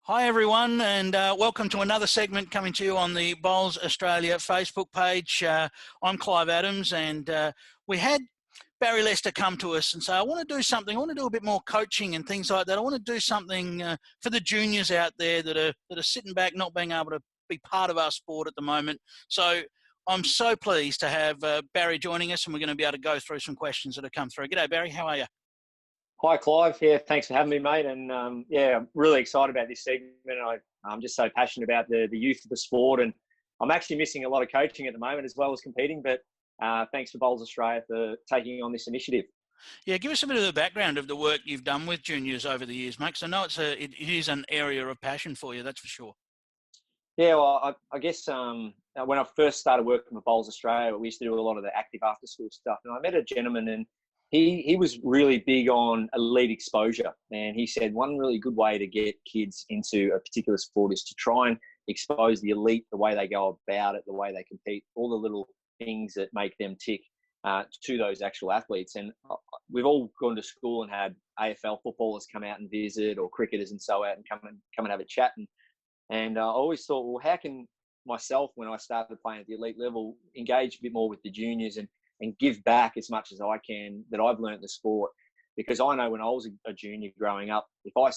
Hi everyone, and welcome to another segment coming to you on the BCiB Australia Facebook page. I'm Clive Adams, and we had Barry Lester come to us and say, I want to do something, I want to do a bit more coaching and things like that. I want to do something for the juniors out there that are sitting back, not being able to be part of our sport at the moment. So I'm so pleased to have Barry joining us, and we're going to be able to go through some questions that have come through. G'day Barry, how are you? Hi, Clive. Yeah, thanks for having me, mate. And yeah, I'm really excited about this segment. I'm just so passionate about the youth of the sport, and I'm actually missing a lot of coaching at the moment as well as competing. But thanks for BCiB Australia for taking on this initiative. Yeah, give us a bit of the background of the work you've done with juniors over the years, mate. Because I know it is an area of passion for you, that's for sure. Yeah, well, I guess when I first started working with BCiB Australia, we used to do a lot of the active after-school stuff. And I met a gentleman, and he was really big on elite exposure. And he said one really good way to get kids into a particular sport is to try and expose the elite, the way they go about it, the way they compete, all the little things that make them tick to those actual athletes. And we've all gone to school and had AFL footballers come out and visit, or cricketers and so out and come and have a chat. And I always thought, well, how can myself, when I started playing at the elite level, engage a bit more with the juniors and give back as much as I can that I've learned the sport? Because I know when I was a junior growing up, if I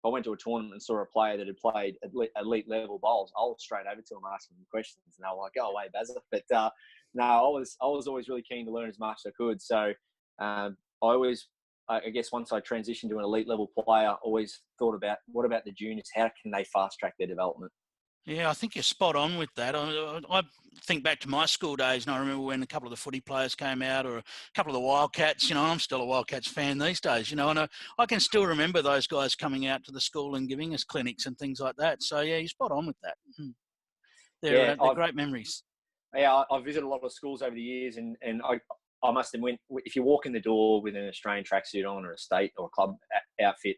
went to a tournament and saw a player that had played elite level bowls, I was straight over to them asking them questions, and they were like, "Go away, Bazza." But no, I was always really keen to learn as much as I could. So I guess once I transitioned to an elite level player, I always thought about what about the juniors? How can they fast track their development? Yeah, I think you're spot on with that. I think back to my school days, and I remember when a couple of the footy players came out, or a couple of the Wildcats. I'm still a Wildcats fan these days, and I can still remember those guys coming out to the school and giving us clinics and things like that. So, yeah, you're spot on with that. They're great memories. Yeah, I've visited a lot of schools over the years, and I must admit, if you walk in the door with an Australian tracksuit on, or a state or a club outfit,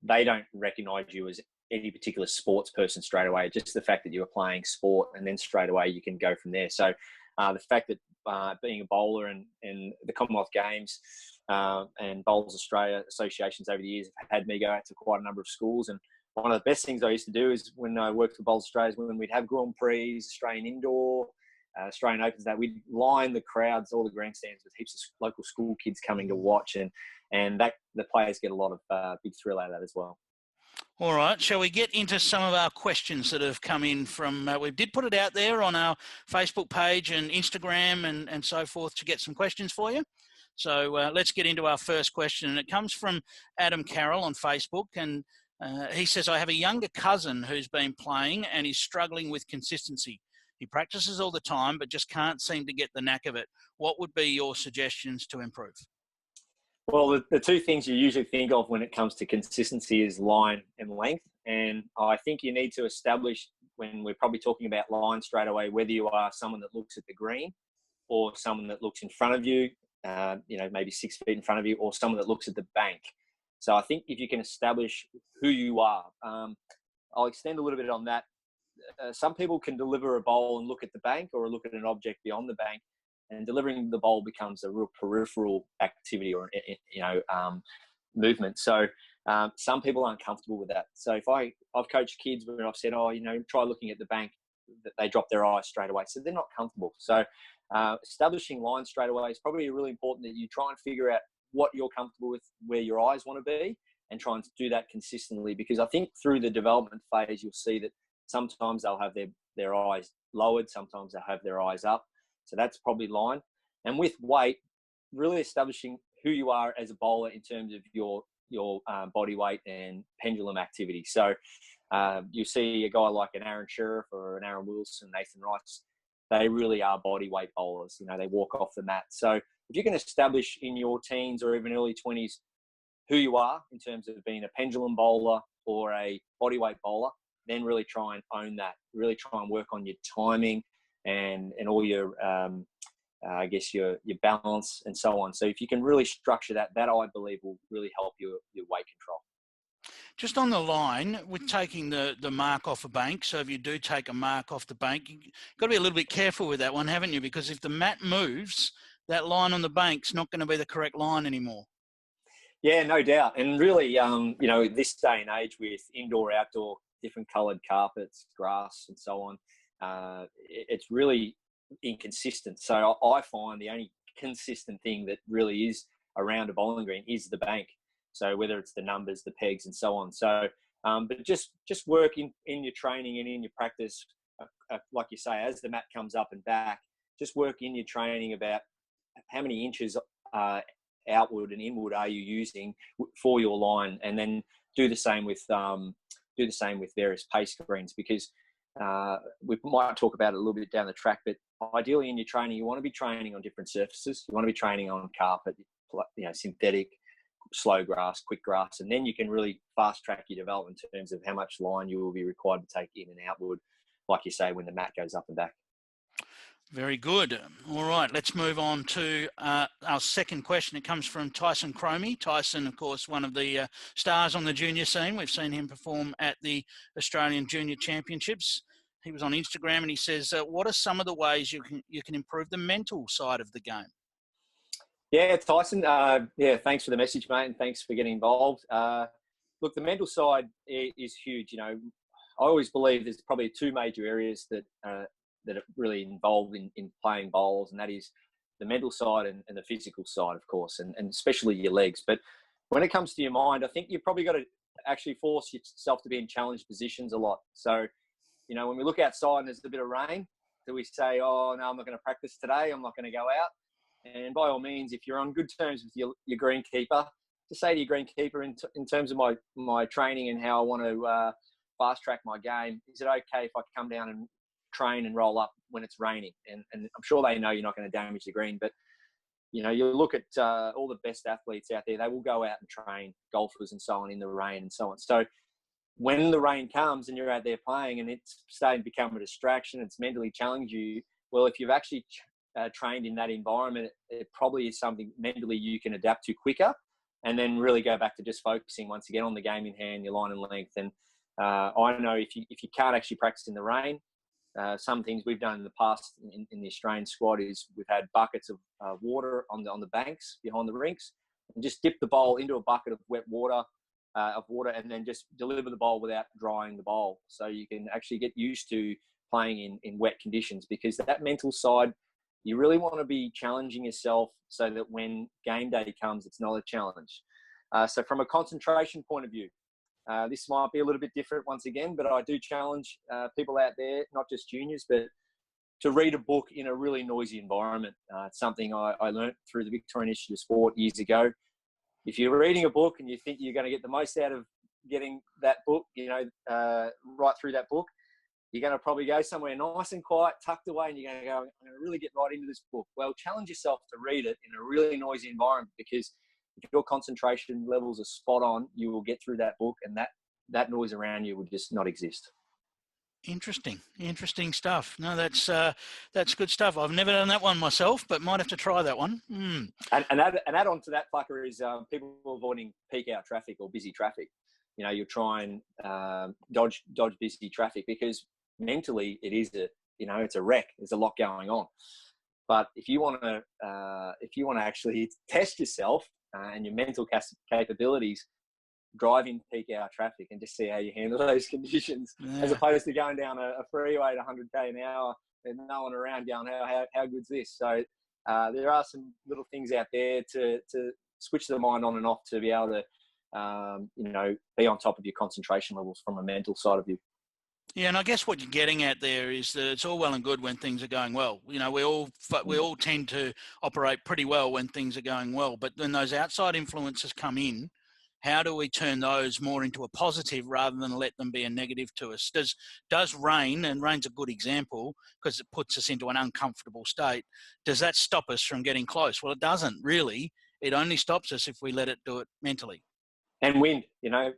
they don't recognise you as any particular sports person straight away. Just the fact that you were playing sport, and then straight away you can go from there. So the fact that being a bowler and the Commonwealth Games and BCiB Australia associations over the years have had me go out to quite a number of schools. And one of the best things I used to do is when I worked for BCiB Australia is when we'd have Grand Prix, Australian Indoor, Australian Opens, that we'd line the crowds, all the grandstands, with heaps of local school kids coming to watch, and that the players get a lot of big thrill out of that as well. All right, shall we get into some of our questions that have come in from, we did put it out there on our Facebook page and Instagram and so forth to get some questions for you. So let's get into our first question. And it comes from Adam Carroll on Facebook. And he says, I have a younger cousin who's been playing and is struggling with consistency. He practices all the time, but just can't seem to get the knack of it. What would be your suggestions to improve? Well, the two things you usually think of when it comes to consistency is line and length. And I think you need to establish, when we're probably talking about line straight away, whether you are someone that looks at the green or someone that looks in front of you, maybe 6 feet in front of you, or someone that looks at the bank. So I think if you can establish who you are, I'll extend a little bit on that. Some people can deliver a bowl and look at the bank, or look at an object beyond the bank, and delivering the bowl becomes a real peripheral activity or movement. So some people aren't comfortable with that. So if I've coached kids where I've said, try looking at the bank, that they drop their eyes straight away. So they're not comfortable. So establishing lines straight away is probably really important, that you try and figure out what you're comfortable with, where your eyes want to be, and try and do that consistently. Because I think through the development phase, you'll see that sometimes they'll have their eyes lowered, sometimes they'll have their eyes up. So that's probably line. And with weight, really establishing who you are as a bowler in terms of your body weight and pendulum activity. So you see a guy like an Aaron Sheriff or an Aaron Wilson, Nathan Rice, they really are body weight bowlers. They walk off the mat. So if you can establish in your teens or even early 20s who you are in terms of being a pendulum bowler or a body weight bowler, then really try and own that. Really try and work on your timing and all your, I guess, your balance and so on. So if you can really structure that I believe will really help your weight control. Just on the line, with taking the mark off a bank, so if you do take a mark off the bank, you've got to be a little bit careful with that one, haven't you? Because if the mat moves, that line on the bank's not going to be the correct line anymore. Yeah, no doubt. And really, this day and age with indoor, outdoor, different coloured carpets, grass and so on, it's really inconsistent. So I find the only consistent thing that really is around a bowling green is the bank. So whether it's the numbers, the pegs and so on. So, but just work in your training and in your practice, like you say, as the mat comes up and back, just work in your training about how many inches outward and inward are you using for your line, and then do the same with various pace greens, because we might talk about it a little bit down the track, but ideally in your training, you want to be training on different surfaces. You want to be training on carpet, synthetic, slow grass, quick grass, and then you can really fast track your development in terms of how much line you will be required to take in and outward, like you say, when the mat goes up and back. Very good. All right, let's move on to our second question. It comes from Tyson Cromie. Tyson, of course, one of the stars on the junior scene. We've seen him perform at the Australian Junior Championships. He was on Instagram and he says, what are some of the ways you can improve the mental side of the game? Yeah, Tyson, thanks for the message, mate, and thanks for getting involved. Look, the mental side is huge. I always believe there's probably two major areas that are really involved in playing bowls, and that is the mental side and the physical side, of course, and especially your legs. But when it comes to your mind, I think you've probably got to actually force yourself to be in challenged positions a lot. So, when we look outside and there's a bit of rain, do we say, oh, no, I'm not going to practice today, I'm not going to go out? And by all means, if you're on good terms with your greenkeeper, just say to your greenkeeper, in terms of my training and how I want to fast track my game, is it okay if I come down and train and roll up when it's raining? And I'm sure they know you're not going to damage the green, but you look at all the best athletes out there, they will go out and train, golfers and so on, in the rain and so on. So when the rain comes and you're out there playing and it's starting to become a distraction, it's mentally challenging you, well, if you've actually trained in that environment, it probably is something mentally you can adapt to quicker, and then really go back to just focusing once again on the game in hand, your line and length. And I know if you can't actually practice in the rain, some things we've done in the past in the Australian squad is we've had buckets of water on the banks behind the rinks, and just dip the bowl into a bucket of wet water, and then just deliver the bowl without drying the bowl. So you can actually get used to playing in wet conditions, because that mental side, you really want to be challenging yourself so that when game day comes, it's not a challenge. So from a concentration point of view, this might be a little bit different once again, but I do challenge people out there, not just juniors, but to read a book in a really noisy environment. It's something I learned through the Victorian Institute of Sport years ago. If you're reading a book and you think you're going to get the most out of getting that book, right through that book, you're going to probably go somewhere nice and quiet, tucked away, and you're going to go, I'm going to really get right into this book. Well, challenge yourself to read it in a really noisy environment, because if your concentration levels are spot on, you will get through that book, and that noise around you will just not exist. Interesting stuff. No, that's good stuff. I've never done that one myself, but might have to try that one. And add on to that, Plucker, is people avoiding peak hour traffic or busy traffic. You'll try and dodge busy traffic, because mentally it is it's a wreck. There's a lot going on. But if you want to actually test yourself and your mental capabilities, drive in peak hour traffic and just see how you handle those conditions, as opposed to going down a freeway at 100k an hour and no one around going, how good's this? So there are some little things out there to switch the mind on and off, to be able to be on top of your concentration levels from a mental side of view. Yeah, and I guess what you're getting at there is that it's all well and good when things are going well. We all tend to operate pretty well when things are going well, but when those outside influences come in, how do we turn those more into a positive rather than let them be a negative to us? Does rain, and rain's a good example because it puts us into an uncomfortable state, does that stop us from getting close? Well, it doesn't really. It only stops us if we let it do it mentally. And wind,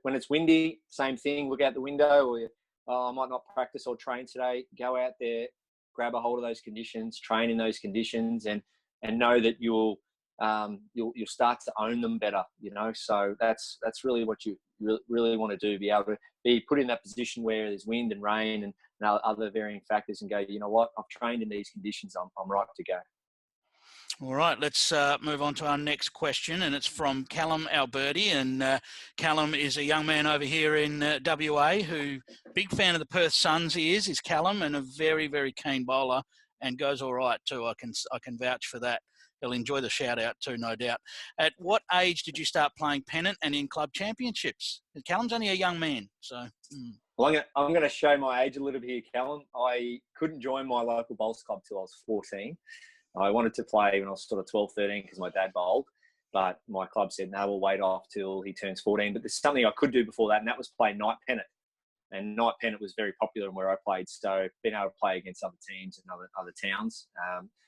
when it's windy, same thing. Look out the window, or I might not practice or train today. Go out there, grab a hold of those conditions, train in those conditions, and know that you'll start to own them better. So that's really what you really want to do. Be able to be put in that position where there's wind and rain and other varying factors, and go, you know what, I've trained in these conditions. I'm right to go. All right, let's move on to our next question, and it's from Callum Alberti. And Callum is a young man over here in WA who, big fan of the Perth Suns he is Callum, and a very, very keen bowler, and goes all right too. I can vouch for that. He'll enjoy the shout out too, no doubt. At what age did you start playing pennant and in club championships? Callum's only a young man, so. Well, I'm going to show my age a little bit here, Callum. I couldn't join my local bowls club till I was 14. I wanted to play when I was sort of 12, 13 because my dad bowled, but my club said, no, we'll wait off till he turns 14. But there's something I could do before that, and that was play night pennant. And night pennant was very popular in where I played, so being able to play against other teams and other towns.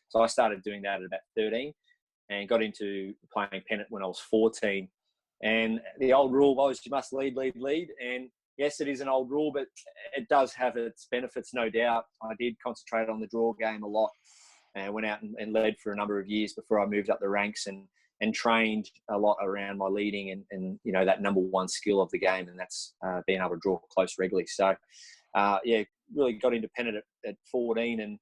So I started doing that at about 13 and got into playing pennant when I was 14. And the old rule was you must lead. And yes, it is an old rule, but it does have its benefits, no doubt. I did concentrate on the draw game a lot. And went out and led for a number of years before I moved up the ranks and trained a lot around my leading and you know, that number one skill of the game, and that's being able to draw close regularly. So, really got independent at 14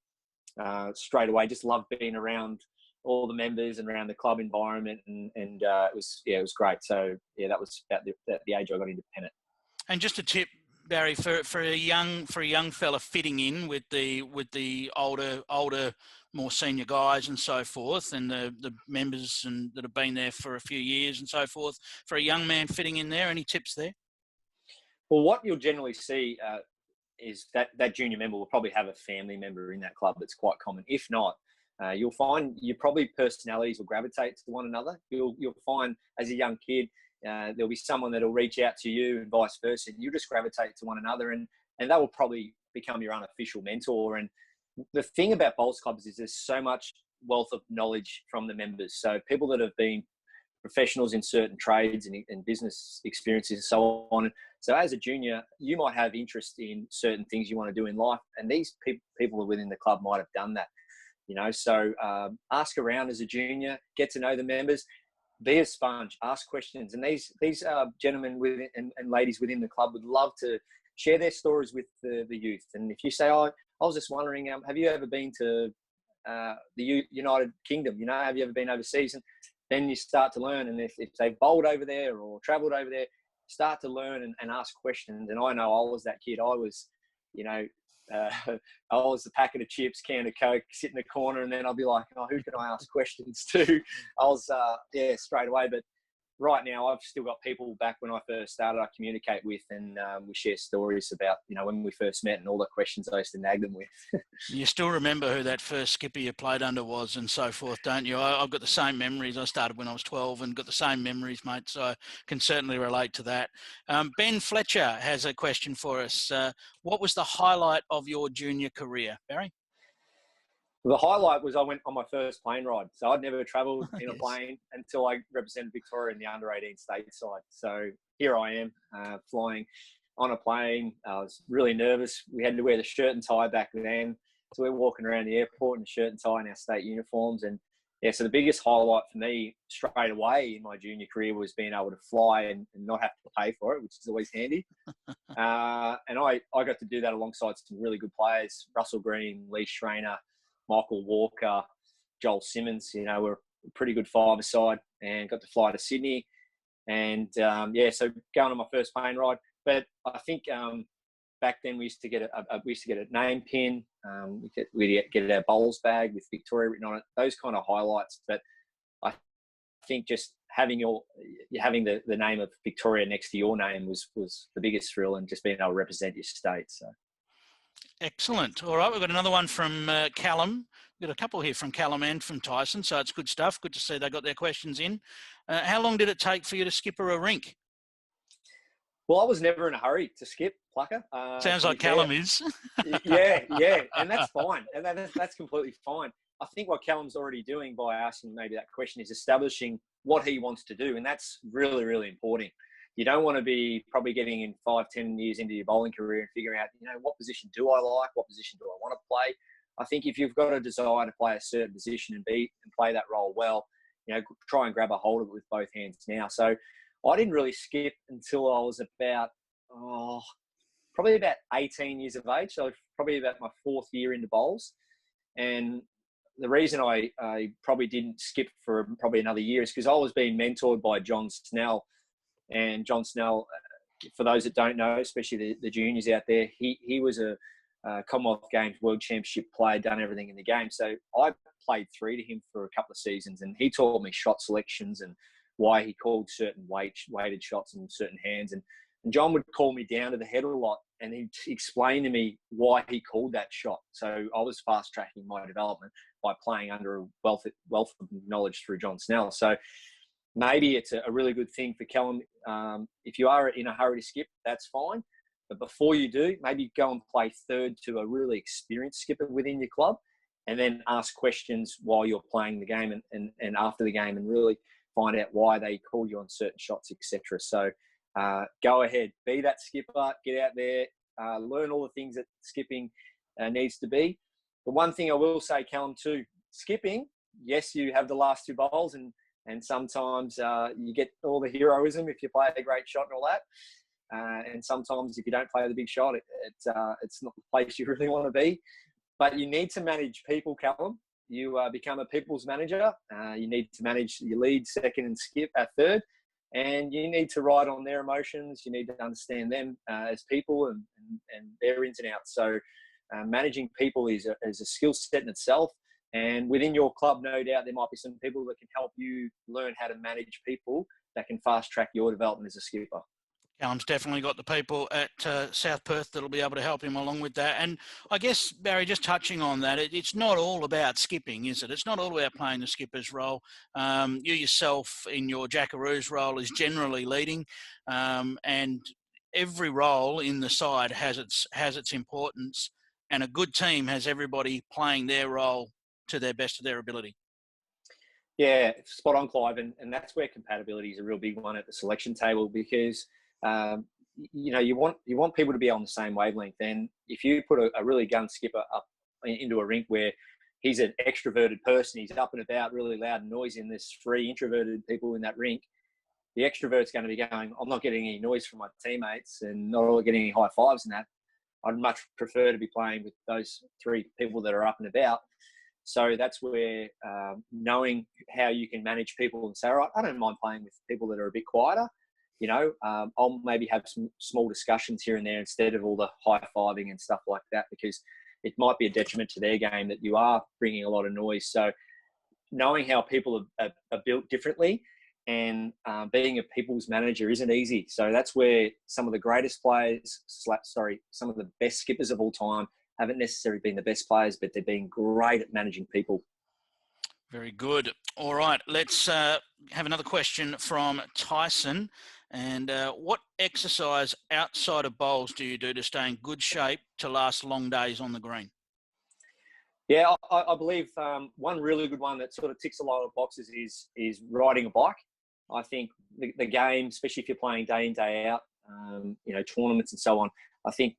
and straight away just loved being around all the members and around the club environment, and it was great. So, that was about the age I got independent. And just a tip, Barry, for a young fella fitting in with the older, more senior guys and so forth, and the members and that have been there for a few years and so forth, for a young man fitting in there, any tips there? Well, what you'll generally see is that junior member will probably have a family member in that club. That's quite common. If not, you'll find probably personalities will gravitate to one another. You'll find as a young kid, there'll be someone that'll reach out to you and vice versa. You just gravitate to one another, and that will probably become your unofficial mentor. And the thing about bowls clubs is there's so much wealth of knowledge from the members. So people that have been professionals in certain trades and business experiences and so on. So as a junior, you might have interest in certain things you want to do in life, and these people within the club might have done that. You know, so ask around as a junior, get to know the members. Be a sponge, ask questions. And these gentlemen and ladies within the club would love to share their stories with the youth. And if you say, I was just wondering, have you ever been to the United Kingdom? You know, have you ever been overseas? And then you start to learn. And if they've bowled over there or travelled over there, start to learn and ask questions. And I know I was that kid. I was, I was a packet of chips, can of Coke, sit in the corner, and then I'll be like, oh, who can I ask questions to? I was, straight away. But right now, I've still got people back when I first started I communicate with, and we share stories about, when we first met and all the questions I used to nag them with. You still remember who that first skipper you played under was and so forth, don't you? I've got the same memories. I started when I was 12 and got the same memories, mate, so I can certainly relate to that. Ben Fletcher has a question for us. What was the highlight of your junior career, Barry? The highlight was I went on my first plane ride. So I'd never travelled in a plane until I represented Victoria in the under-18 state side. So here I am flying on a plane. I was really nervous. We had to wear the shirt and tie back then. So we're walking around the airport in shirt and tie in our state uniforms. And so the biggest highlight for me straight away in my junior career was being able to fly and not have to pay for it, which is always handy. And I got to do that alongside some really good players, Russell Green, Lee Schreiner, Michael Walker, Joel Simmons. We're a pretty good five-a-side, and got to fly to Sydney. And so going on my first plane ride. But I think back then we used to get a name pin. We get our bowls bag with Victoria written on it. Those kind of highlights. But I think just having the name of Victoria next to your name was the biggest thrill, and just being able to represent your state. So. Excellent. All right, we've got another one from Callum. We've got a couple here from Callum and from Tyson, so it's good stuff. Good to see they got their questions in. How long did it take for you to skipper a rink? Well, I was never in a hurry to skip, Plucker. Sounds like Callum is. yeah, and that's fine. And that's completely fine. I think what Callum's already doing by asking maybe that question is establishing what he wants to do, and that's really, really important. You don't want to be probably getting in 5-10 years into your bowling career and figuring out, what position do I like? What position do I want to play? I think if you've got a desire to play a certain position and play that role well, try and grab a hold of it with both hands now. So I didn't really skip until I was probably about 18 years of age. So probably about my fourth year into bowls. And the reason I probably didn't skip for probably another year is because I was being mentored by John Snell. And John Snell, for those that don't know, especially the juniors out there, he was a Commonwealth Games World Championship player, done everything in the game. So I played 3 to him for a couple of seasons, and he taught me shot selections and why he called certain weighted shots and certain hands. And John would call me down to the head a lot, and he'd explain to me why he called that shot. So I was fast tracking my development by playing under a wealth of knowledge through John Snell. So maybe it's a really good thing for Callum. If you are in a hurry to skip, that's fine. But before you do, maybe go and play third to a really experienced skipper within your club, and then ask questions while you're playing the game and after the game, and really find out why they call you on certain shots, etc. So go ahead, be that skipper, get out there, learn all the things that skipping needs to be. The one thing I will say, Callum, too, skipping, yes, you have the last 2 bowls, and sometimes you get all the heroism if you play a great shot and all that. And sometimes if you don't play the big shot, it's not the place you really want to be. But you need to manage people, Callum. You become a people's manager. You need to manage your lead, second, and skip at third. And you need to ride on their emotions. You need to understand them as people and their ins and outs. So managing people is a skill set in itself. And within your club, no doubt, there might be some people that can help you learn how to manage people that can fast track your development as a skipper. Callum's definitely got the people at South Perth that'll be able to help him along with that. And I guess, Barry, just touching on that, it's not all about skipping, is it? It's not all about playing the skipper's role. You yourself in your Jackaroo's role is generally leading, and every role in the side has its importance, and a good team has everybody playing their role to their best of their ability. Yeah, spot on, Clive. And that's where compatibility is a real big one at the selection table, because you want people to be on the same wavelength. And if you put a really gun skipper up into a rink where he's an extroverted person, he's up and about, really loud and noisy, and there's 3 introverted people in that rink, the extrovert's going to be going, I'm not getting any noise from my teammates and not all getting any high fives and that. I'd much prefer to be playing with those 3 people that are up and about. So that's where knowing how you can manage people and say, all right, I don't mind playing with people that are a bit quieter. I'll maybe have some small discussions here and there instead of all the high-fiving and stuff like that, because it might be a detriment to their game that you are bringing a lot of noise. So knowing how people are built differently and being a people's manager isn't easy. So that's where some of the greatest players, some of the best skippers of all time haven't necessarily been the best players, but they've been great at managing people. Very good. All right, let's have another question from Tyson. And what exercise outside of bowls do you do to stay in good shape to last long days on the green? Yeah, I believe one really good one that sort of ticks a lot of boxes is riding a bike. I think the game, especially if you're playing day in, day out, tournaments and so on, I think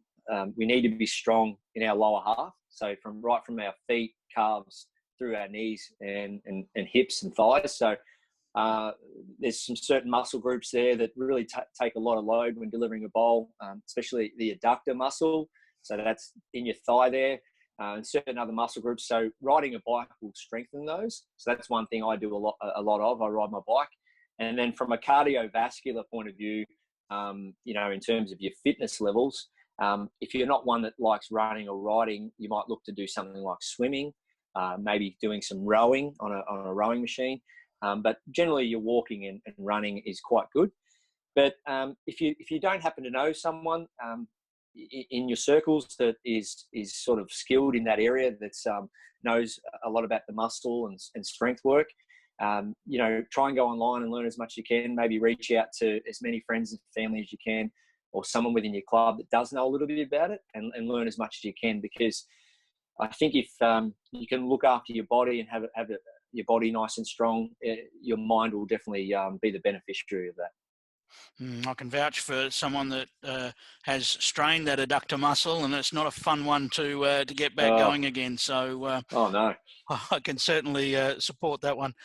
we need to be strong in our lower half. So from our feet, calves, through our knees and hips and thighs. So there's some certain muscle groups there that really take a lot of load when delivering a bowl, especially the adductor muscle. So that's in your thigh there, and certain other muscle groups. So riding a bike will strengthen those. So that's one thing I do a lot of. I ride my bike. And then from a cardiovascular point of view, in terms of your fitness levels, if you're not one that likes running or riding, you might look to do something like swimming, maybe doing some rowing on a rowing machine. But generally your walking and running is quite good. But if you don't happen to know someone in your circles that is sort of skilled in that area, that knows a lot about the muscle and strength work, try and go online and learn as much as you can. Maybe reach out to as many friends and family as you can, or someone within your club that does know a little bit about it, and learn as much as you can. Because I think if you can look after your body and have your body nice and strong, your mind will definitely be the beneficiary of that. I can vouch for someone that has strained that adductor muscle, and it's not a fun one to get back going again. So, oh no, I can certainly support that one.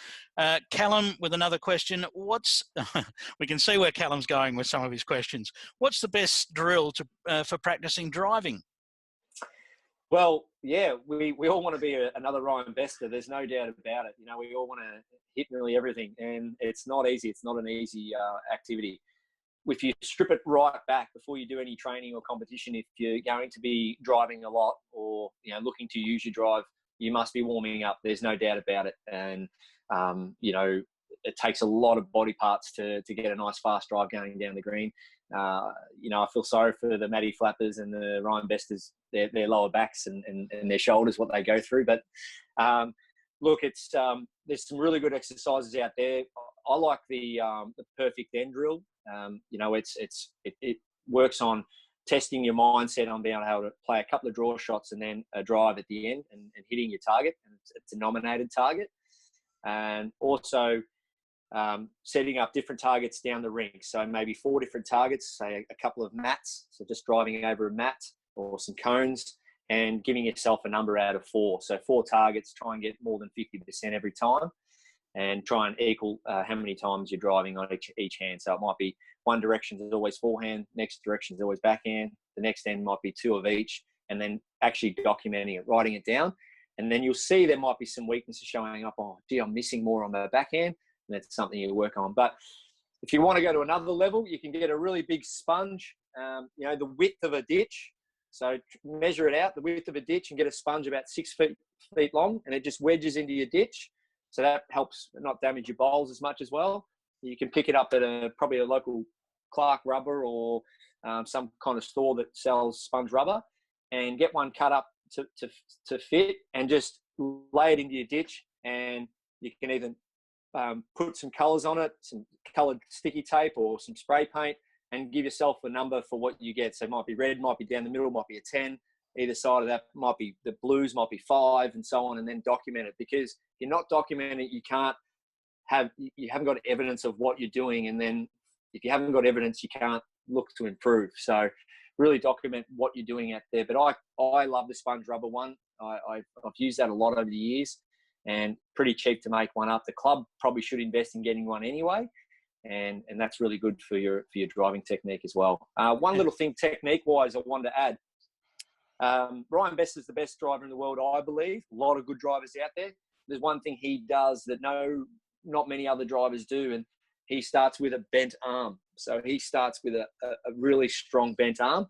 Callum, with another question, we can see where Callum's going with some of his questions. What's the best drill for practicing driving? Well, yeah, we all want to be another Ryan Bester. There's no doubt about it. You know, we all want to hit nearly everything, and it's not easy. It's not an easy activity. If you strip it right back before you do any training or competition, if you're going to be driving a lot or, you know, looking to use your drive, you must be warming up. There's no doubt about it. And, you know, it takes a lot of body parts to get a nice fast drive going down the green. You know, I feel sorry for the Matty Flappers and the Ryan Besters, their lower backs and their shoulders, what they go through. But look, it's there's some really good exercises out there. I like the perfect end drill. You know, it works on testing your mindset on being able to play a couple of draw shots and then a drive at the end and hitting your target. And it's a nominated target. And also setting up different targets down the rink. So maybe 4 different targets, say a couple of mats. So just driving over a mat or some cones and giving yourself a number out of 4. So 4 targets, try and get more than 50% every time. And try and equal how many times you're driving on each hand. So it might be one direction is always forehand, next direction is always backhand, the next end might be 2 of each, and then actually documenting it, writing it down. And then you'll see there might be some weaknesses showing up. Oh, gee, I'm missing more on the backhand, and that's something you work on. But if you want to go to another level, you can get a really big sponge, you know, the width of a ditch. So measure it out, the width of a ditch, and get a sponge about 6 feet long, and it just wedges into your ditch. So that helps not damage your bowls as much as well. You can pick it up at probably a local Clark Rubber or some kind of store that sells sponge rubber, and get one cut up to fit, and just lay it into your ditch. And you can either put some colours on it, some coloured sticky tape or some spray paint, and give yourself a number for what you get. So it might be red, might be down the middle, might be a 10. Either side of that might be the blues, might be 5, and so on, and then document it. Because if you're not documenting it, you haven't got evidence of what you're doing. And then if you haven't got evidence, you can't look to improve. So really document what you're doing out there. But I love the sponge rubber one. I've used that a lot over the years, and pretty cheap to make one up. The club probably should invest in getting one anyway. And that's really good for your driving technique as well. One little thing technique-wise I wanted to add. Ryan Best is the best driver in the world, I believe. A lot of good drivers out there. There's one thing he does that not many other drivers do, and he starts with a bent arm. So he starts with a really strong bent arm,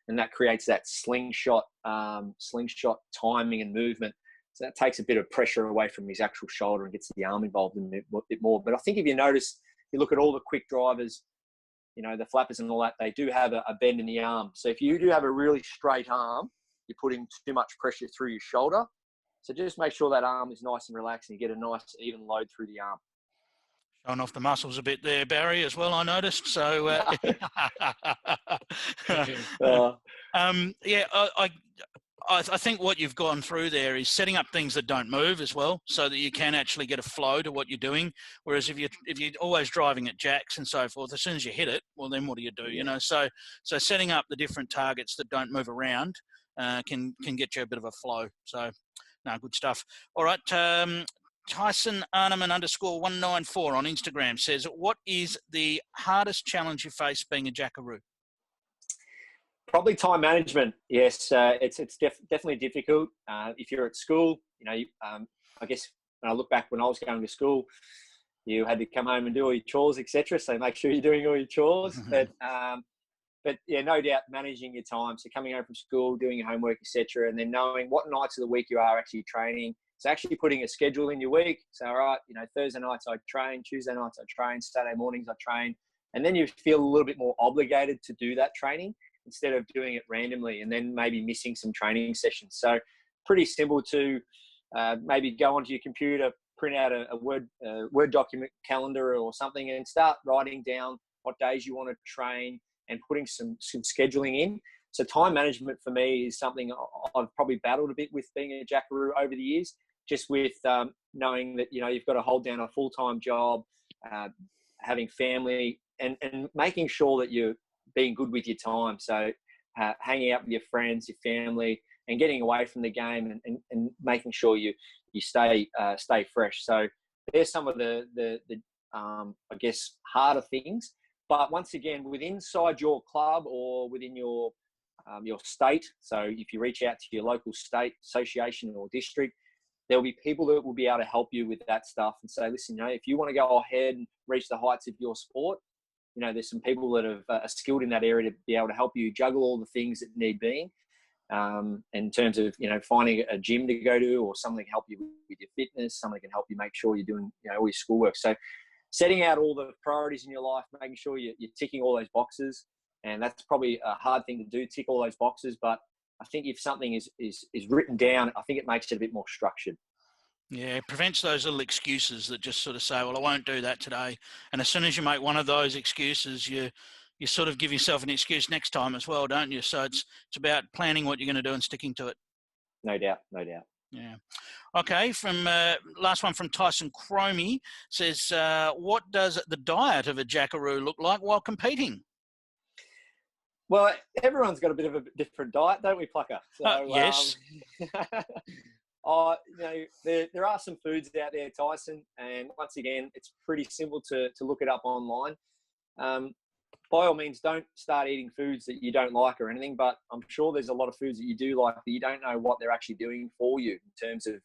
and that creates that slingshot timing and movement. So that takes a bit of pressure away from his actual shoulder and gets the arm involved in it a bit more. But I think if you notice, you look at all the quick drivers, you know, the flappers and all that, they do have a bend in the arm. So if you do have a really straight arm, you're putting too much pressure through your shoulder. So just make sure that arm is nice and relaxed, and you get a nice even load through the arm. Showing off the muscles a bit there, Barry, as well, I noticed. So, yeah, I think what you've gone through there is setting up things that don't move as well, so that you can actually get a flow to what you're doing. Whereas if you're always driving at jacks and so forth, as soon as you hit it, well, then what do you do? You know, so setting up the different targets that don't move around can get you a bit of a flow. So, no, good stuff. All right. Tyson Arneman _194 on Instagram says, what is the hardest challenge you face being a jackaroo? Probably time management. Yes, it's definitely difficult. If you're at school, you know, I guess when I look back when I was going to school, you had to come home and do all your chores, etc. So make sure you're doing all your chores. But yeah, no doubt managing your time. So coming home from school, doing your homework, etc., and then knowing what nights of the week you are actually training. So actually putting a schedule in your week. So, all right, you know, Thursday nights I train, Tuesday nights I train, Saturday mornings I train. And then you feel a little bit more obligated to do that training instead of doing it randomly and then maybe missing some training sessions. So pretty simple to maybe go onto your computer, print out a Word document calendar or something, and start writing down what days you want to train and putting some scheduling in. So time management for me is something I've probably battled a bit with being a jackaroo over the years, just with knowing that, you know, you've got to hold down a full-time job, having family, and making sure that you're being good with your time. So hanging out with your friends, your family, and getting away from the game and making sure you stay fresh. So there's some of the I guess harder things. But once again, inside your club or within your your state. So if you reach out to your local state association or district, there'll be people that will be able to help you with that stuff and say, listen, if you want to go ahead and reach the heights of your sport, there's some people that are skilled in that area to be able to help you juggle all the things that need being. In terms of, finding a gym to go to, or someone can help you with your fitness, someone can help you make sure you're doing, all your schoolwork. So setting out all the priorities in your life, making sure you're ticking all those boxes. And that's probably a hard thing to do, tick all those boxes. But I think if something is written down, I think it makes it a bit more structured. Yeah, it prevents those little excuses that just sort of say, well, I won't do that today. And as soon as you make one of those excuses, you sort of give yourself an excuse next time as well, don't you? So it's about planning what you're going to do and sticking to it. No doubt. Yeah. Okay, from last one from Tyson Cromie says, what does the diet of a jackaroo look like while competing? Well, everyone's got a bit of a different diet, don't we, Plucker? So, yes. There are some foods out there, Tyson, and once again, it's pretty simple to look it up online. By all means, don't start eating foods that you don't like or anything, but I'm sure there's a lot of foods that you do like that you don't know what they're actually doing for you in terms of,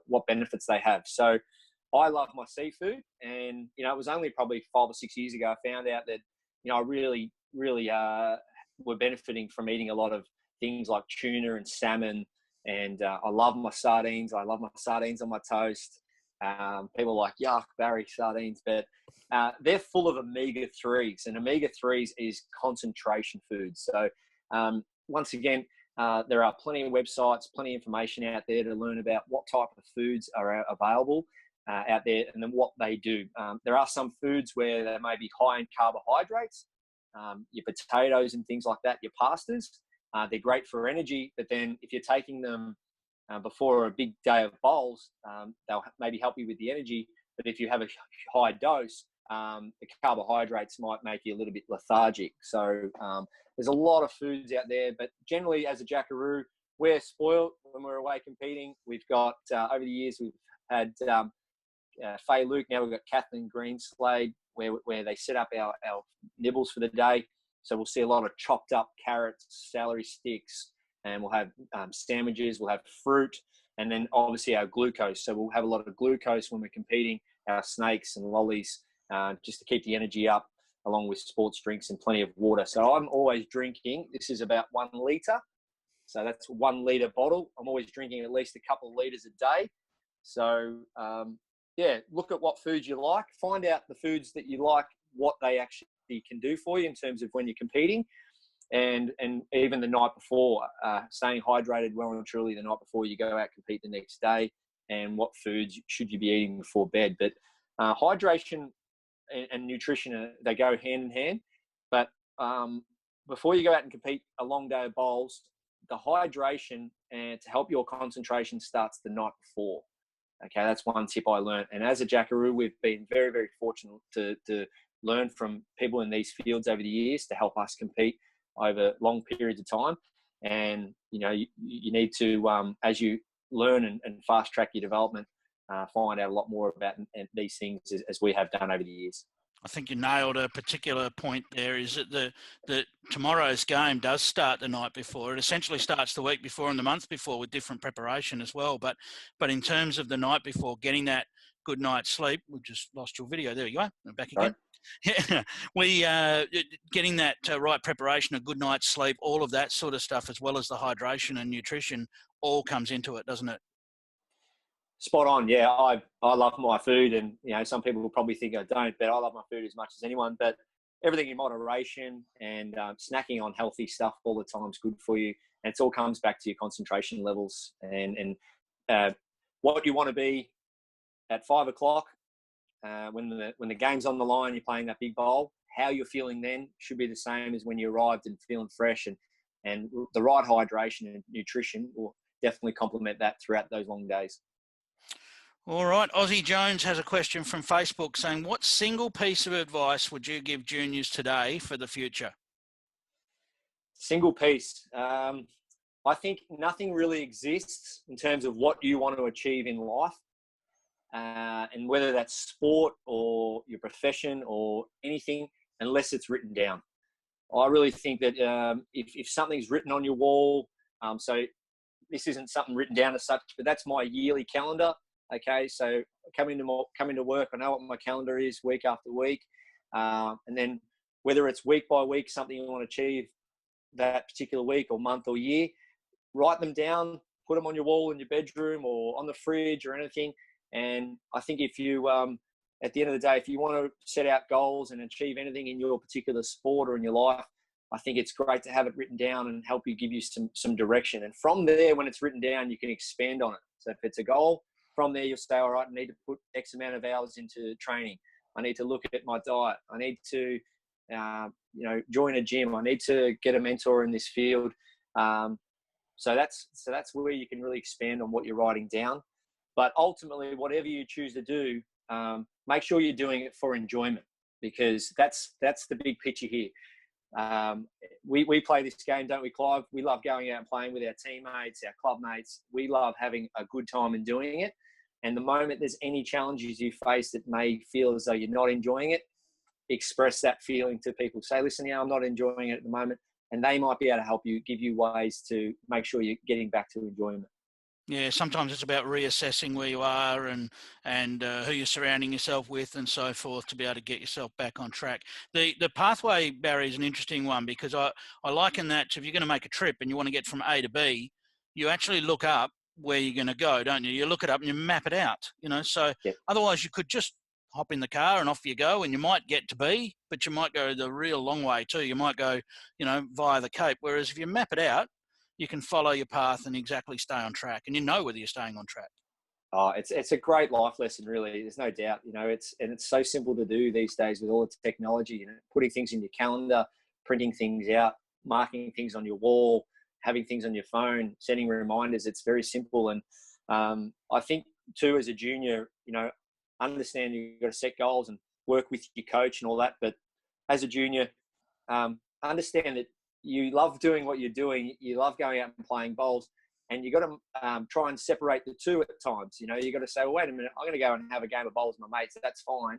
what benefits they have. So I love my seafood, and, it was only probably 5 or 6 years ago I found out that, I really were benefiting from eating a lot of things like tuna and salmon. And I love my sardines. I love my sardines on my toast. People are like, yuck, Barrie sardines. But they're full of omega-3s. And omega-3s is concentration food. So once again, there are plenty of websites, plenty of information out there to learn about what type of foods are available out there and then what they do. There are some foods where they may be high in carbohydrates, your potatoes and things like that, your pastas. They're great for energy, but then if you're taking them before a big day of bowls, they'll maybe help you with the energy. But if you have a high dose, the carbohydrates might make you a little bit lethargic. So there's a lot of foods out there, but generally as a jackaroo, we're spoiled when we're away competing. We've got, over the years, we've had Faye Luke, now we've got Kathleen Greenslade, where they set up our nibbles for the day. So we'll see a lot of chopped up carrots, celery sticks, and we'll have sandwiches, we'll have fruit, and then obviously our glucose. So we'll have a lot of glucose when we're competing, our snakes and lollies, just to keep the energy up, along with sports drinks and plenty of water. So I'm always drinking, this is about 1 litre. So that's 1 litre bottle. I'm always drinking at least a couple of litres a day. So look at what foods you like, find out the foods that you like, what they actually can do for you in terms of when you're competing, and even the night before, staying hydrated well and truly the night before you go out compete the next day, and what foods should you be eating before bed. But hydration and nutrition, they go hand in hand. But before you go out and compete a long day of bowls, the hydration and to help your concentration starts the night before. Okay, that's one tip I learned. And as a jackaroo, we've been very, very fortunate to learn from people in these fields over the years to help us compete over long periods of time. And, you need to, as you learn and fast track your development, find out a lot more about these things as we have done over the years. I think you nailed a particular point there, is that the tomorrow's game does start the night before. It essentially starts the week before and the month before with different preparation as well. But in terms of the night before, getting that good night's sleep, we just lost your video. There you go. Back again. Yeah, we getting that right preparation, a good night's sleep, all of that sort of stuff, as well as the hydration and nutrition, all comes into it, doesn't it? Spot on. Yeah, I love my food, and some people will probably think I don't, but I love my food as much as anyone. But everything in moderation, and snacking on healthy stuff all the time is good for you. And it all comes back to your concentration levels and what you want to be at 5 o'clock. When the game's on the line, you're playing that big bowl, how you're feeling then should be the same as when you arrived and feeling fresh, and the right hydration and nutrition will definitely complement that throughout those long days. All right. Aussie Jones has a question from Facebook saying, what single piece of advice would you give juniors today for the future? Single piece. I think nothing really exists in terms of what you want to achieve in life. And whether that's sport or your profession or anything, unless it's written down. I really think that if something's written on your wall, so this isn't something written down as such, but that's my yearly calendar. Okay, so coming to work, I know what my calendar is week after week, and then whether it's week by week, something you want to achieve that particular week or month or year, write them down, put them on your wall in your bedroom or on the fridge or anything. And I think if you, at the end of the day, if you want to set out goals and achieve anything in your particular sport or in your life, I think it's great to have it written down and help you give you some direction. And from there, when it's written down, you can expand on it. So if it's a goal, from there you'll say, all right, I need to put X amount of hours into training. I need to look at my diet. I need to, join a gym. I need to get a mentor in this field. So that's where you can really expand on what you're writing down. But ultimately, whatever you choose to do, make sure you're doing it for enjoyment, because that's the big picture here. We play this game, don't we, Clive? We love going out and playing with our teammates, our club mates. We love having a good time and doing it. And the moment there's any challenges you face that may feel as though you're not enjoying it, express that feeling to people. Say, listen, I'm not enjoying it at the moment. And they might be able to help you, give you ways to make sure you're getting back to enjoyment. Yeah, sometimes it's about reassessing where you are and who you're surrounding yourself with and so forth to be able to get yourself back on track. The pathway, Barry, is an interesting one, because I liken that to, if you're going to make a trip and you want to get from A to B, you actually look up where you're going to go, don't you? You look it up and you map it out, so Yep. Otherwise you could just hop in the car and off you go, and you might get to B, but you might go the real long way too. You might go, via the Cape. Whereas if you map it out, you can follow your path and exactly stay on track, and you know whether you're staying on track. Oh, it's a great life lesson, really. There's no doubt. It's so simple to do these days with all the technology. Putting things in your calendar, printing things out, marking things on your wall, having things on your phone, setting reminders. It's very simple. And I think too, as a junior, understand you've got to set goals and work with your coach and all that. But as a junior, understand that you love doing what you're doing. You love going out and playing bowls, and you got to try and separate the two at times. You got to say, well, wait a minute, I'm going to go and have a game of bowls with my mates. That's fine.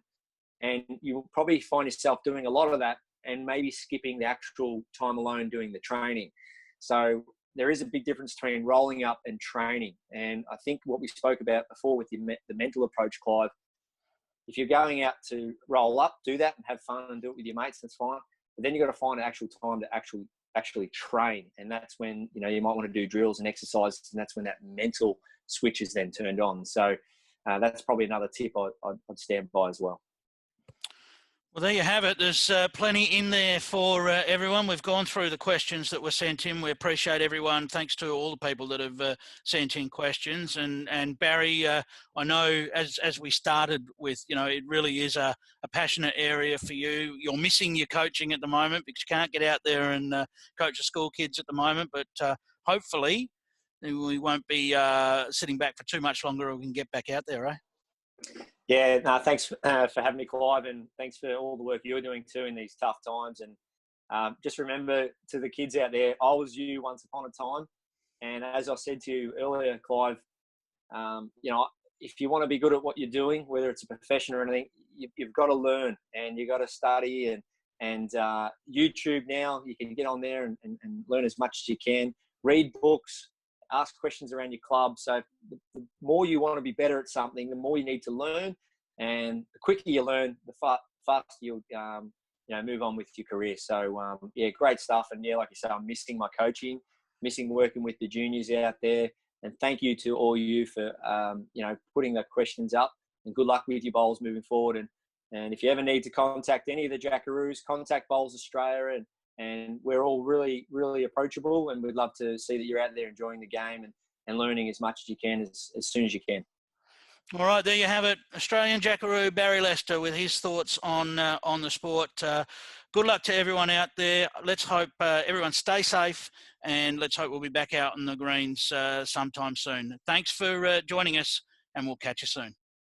And you'll probably find yourself doing a lot of that and maybe skipping the actual time alone doing the training. So there is a big difference between rolling up and training. And I think what we spoke about before with the mental approach, Clive, if you're going out to roll up, do that and have fun and do it with your mates, that's fine. But then you've got to find an actual time to actually train. And that's when, you might want to do drills and exercises, and that's when that mental switch is then turned on. So that's probably another tip I'd stand by as well. Well, there you have it. There's plenty in there for everyone. We've gone through the questions that were sent in. We appreciate everyone. Thanks to all the people that have sent in questions. And Barry, I know as we started with, it really is a passionate area for you. You're missing your coaching at the moment because you can't get out there and coach the school kids at the moment. But hopefully we won't be sitting back for too much longer, or we can get back out there, eh? Yeah, no, thanks for having me, Clive, and thanks for all the work you're doing too in these tough times. And just remember, to the kids out there, I was you once upon a time. And as I said to you earlier, Clive, if you want to be good at what you're doing, whether it's a profession or anything, you've got to learn and you've got to study. And YouTube now, you can get on there and learn as much as you can. Read books. Ask questions around your club. So the more you want to be better at something, the more you need to learn, and the quicker you learn, the faster you'll move on with your career. So great stuff. And like you say, I'm missing my coaching, missing working with the juniors out there. And thank you to all you for putting the questions up. And good luck with your bowls moving forward. And if you ever need to contact any of the Jackaroos, contact Bowls Australia, and we're all really, really approachable, and we'd love to see that you're out there enjoying the game and learning as much as you can as soon as you can. All right, there you have it. Australian Jackaroo, Barry Lester, with his thoughts on the sport. Good luck to everyone out there. Let's hope everyone stay safe, and let's hope we'll be back out on the greens sometime soon. Thanks for joining us, and we'll catch you soon.